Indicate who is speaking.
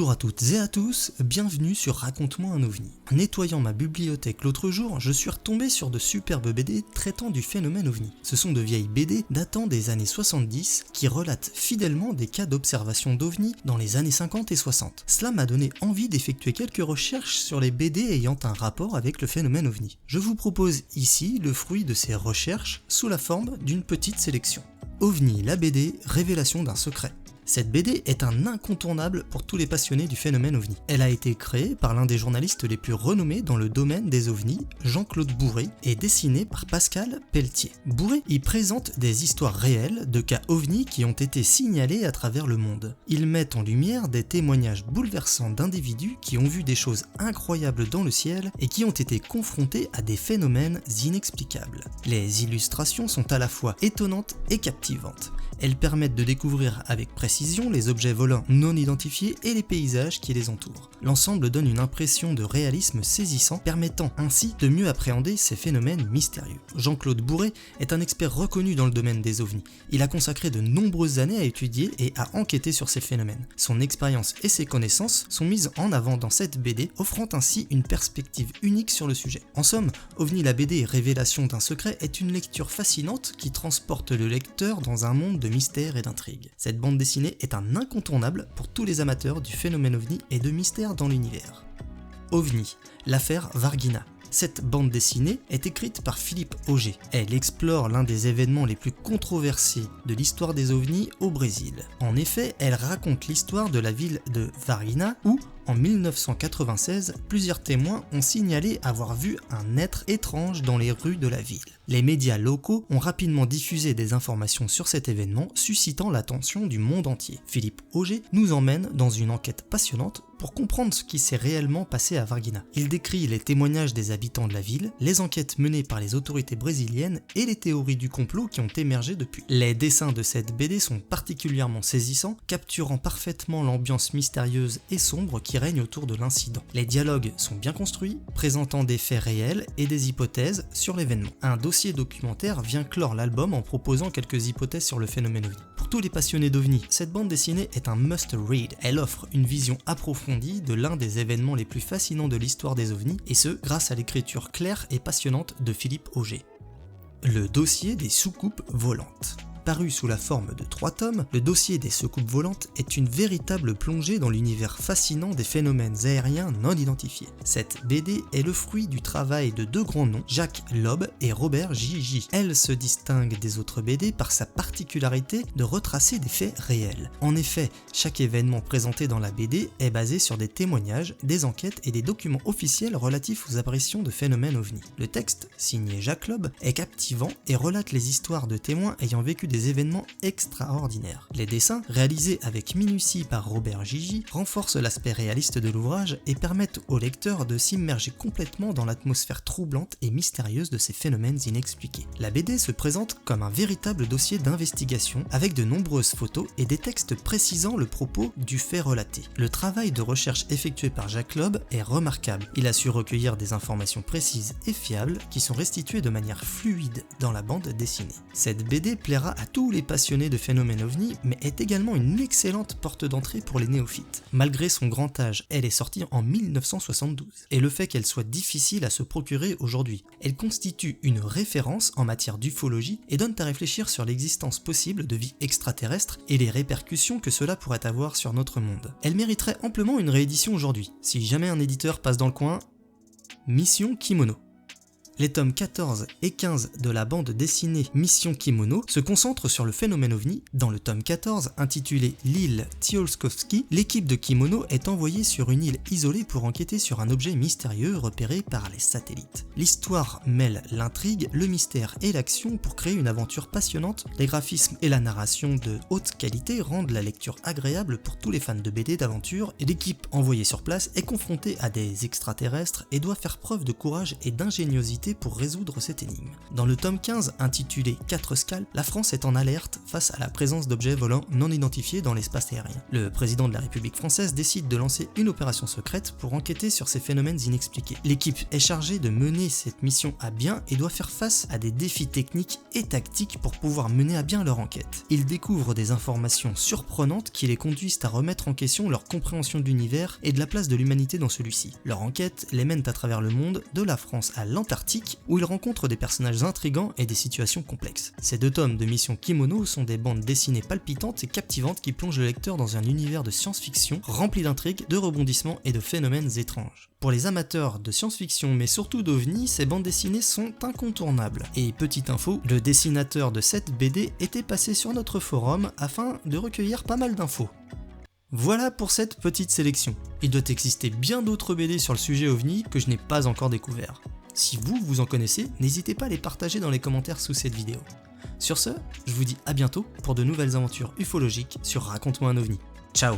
Speaker 1: Bonjour à toutes et à tous, bienvenue sur Raconte-moi un ovni. En nettoyant ma bibliothèque l'autre jour, je suis retombé sur de superbes BD traitant du phénomène ovni. Ce sont de vieilles BD datant des années 70 qui relatent fidèlement des cas d'observation d'ovnis dans les années 50 et 60. Cela m'a donné envie d'effectuer quelques recherches sur les BD ayant un rapport avec le phénomène ovni. Je vous propose ici le fruit de ces recherches sous la forme d'une petite sélection. OVNI, la BD, révélation d'un secret. Cette BD est un incontournable pour tous les passionnés du phénomène ovni. Elle a été créée par l'un des journalistes les plus renommés dans le domaine des ovnis, Jean-Claude Bourré, et dessinée par Pascal Pelletier. Bourré y présente des histoires réelles de cas ovnis qui ont été signalés à travers le monde. Il met en lumière des témoignages bouleversants d'individus qui ont vu des choses incroyables dans le ciel et qui ont été confrontés à des phénomènes inexplicables. Les illustrations sont à la fois étonnantes et captivantes. Elles permettent de découvrir avec précision les objets volants non identifiés et les paysages qui les entourent. L'ensemble donne une impression de réalisme saisissant, permettant ainsi de mieux appréhender ces phénomènes mystérieux. Jean-Claude Bourré est un expert reconnu dans le domaine des ovnis. Il a consacré de nombreuses années à étudier et à enquêter sur ces phénomènes. Son expérience et ses connaissances sont mises en avant dans cette BD, offrant ainsi une perspective unique sur le sujet. En somme, OVNI la BD Révélation d'un secret est une lecture fascinante qui transporte le lecteur dans un monde de mystère et d'intrigue. Cette bande dessinée est un incontournable pour tous les amateurs du phénomène ovni et de mystère dans l'univers. OVNI, l'affaire Varginha. Cette bande dessinée est écrite par Philippe Auger. Elle explore l'un des événements les plus controversés de l'histoire des ovnis au Brésil. En effet, elle raconte l'histoire de la ville de Varginha où, en 1996, plusieurs témoins ont signalé avoir vu un être étrange dans les rues de la ville. Les médias locaux ont rapidement diffusé des informations sur cet événement, suscitant l'attention du monde entier. Philippe Auger nous emmène dans une enquête passionnante pour comprendre ce qui s'est réellement passé à Varginha. Il décrit les témoignages des habitants de la ville, les enquêtes menées par les autorités brésiliennes et les théories du complot qui ont émergé depuis. Les dessins de cette BD sont particulièrement saisissants, capturant parfaitement l'ambiance mystérieuse et sombre qui règne autour de l'incident. Les dialogues sont bien construits, présentant des faits réels et des hypothèses sur l'événement. Un dossier documentaire vient clore l'album en proposant quelques hypothèses sur le phénomène ovni. Pour tous les passionnés d'ovni, cette bande dessinée est un must-read. Elle offre une vision approfondie de l'un des événements les plus fascinants de l'histoire des ovnis, et ce, grâce à l'écriture claire et passionnante de Philippe Auger. Le dossier des soucoupes volantes. Paru sous la forme de 3 tomes, le dossier des soucoupes volantes est une véritable plongée dans l'univers fascinant des phénomènes aériens non identifiés. Cette BD est le fruit du travail de 2 grands noms, Jacques Lob et Robert J.J. Elle se distingue des autres BD par sa particularité de retracer des faits réels. En effet, chaque événement présenté dans la BD est basé sur des témoignages, des enquêtes et des documents officiels relatifs aux apparitions de phénomènes ovnis. Le texte, signé Jacques Lob, est captivant et relate les histoires de témoins ayant vécu des événements extraordinaires. Les dessins, réalisés avec minutie par Robert J.J., renforcent l'aspect réaliste de l'ouvrage et permettent au lecteur de s'immerger complètement dans l'atmosphère troublante et mystérieuse de ces phénomènes inexpliqués. La BD se présente comme un véritable dossier d'investigation avec de nombreuses photos et des textes précisant le propos du fait relaté. Le travail de recherche effectué par Jacques Lob est remarquable. Il a su recueillir des informations précises et fiables qui sont restituées de manière fluide dans la bande dessinée. Cette BD plaira à tous les passionnés de phénomènes ovni, mais est également une excellente porte d'entrée pour les néophytes. Malgré son grand âge, elle est sortie en 1972, et le fait qu'elle soit difficile à se procurer aujourd'hui. Elle constitue une référence en matière d'ufologie et donne à réfléchir sur l'existence possible de vie extraterrestre et les répercussions que cela pourrait avoir sur notre monde. Elle mériterait amplement une réédition aujourd'hui. Si jamais un éditeur passe dans le coin, Mission Kimono. Les tomes 14 et 15 de la bande dessinée Mission Kimono se concentrent sur le phénomène ovni. Dans le tome 14, intitulé L'île Tsiolkovsky, l'équipe de Kimono est envoyée sur une île isolée pour enquêter sur un objet mystérieux repéré par les satellites. L'histoire mêle l'intrigue, le mystère et l'action pour créer une aventure passionnante. Les graphismes et la narration de haute qualité rendent la lecture agréable pour tous les fans de BD d'aventure, et l'équipe envoyée sur place est confrontée à des extraterrestres et doit faire preuve de courage et d'ingéniosité adapté pour résoudre cette énigme. Dans le tome 15 intitulé 4 scalps, la France est en alerte face à la présence d'objets volants non identifiés dans l'espace aérien. Le président de la République française décide de lancer une opération secrète pour enquêter sur ces phénomènes inexpliqués. L'équipe est chargée de mener cette mission à bien et doit faire face à des défis techniques et tactiques pour pouvoir mener à bien leur enquête. Ils découvrent des informations surprenantes qui les conduisent à remettre en question leur compréhension de l'univers et de la place de l'humanité dans celui-ci. Leur enquête les mène à travers le monde, de la France à l'Antarctique, où ils rencontrent des personnages intrigants et des situations complexes. Ces 2 tomes de Mission Kimono sont des bandes dessinées palpitantes et captivantes qui plongent le lecteur dans un univers de science-fiction rempli d'intrigues, de rebondissements et de phénomènes étranges. Pour les amateurs de science-fiction mais surtout d'OVNI, ces bandes dessinées sont incontournables. Et petite info, le dessinateur de cette BD était passé sur notre forum afin de recueillir pas mal d'infos. Voilà pour cette petite sélection. Il doit exister bien d'autres BD sur le sujet OVNI que je n'ai pas encore découvert. Si vous en connaissez, n'hésitez pas à les partager dans les commentaires sous cette vidéo. Sur ce, je vous dis à bientôt pour de nouvelles aventures ufologiques sur Raconte-moi un OVNI. Ciao!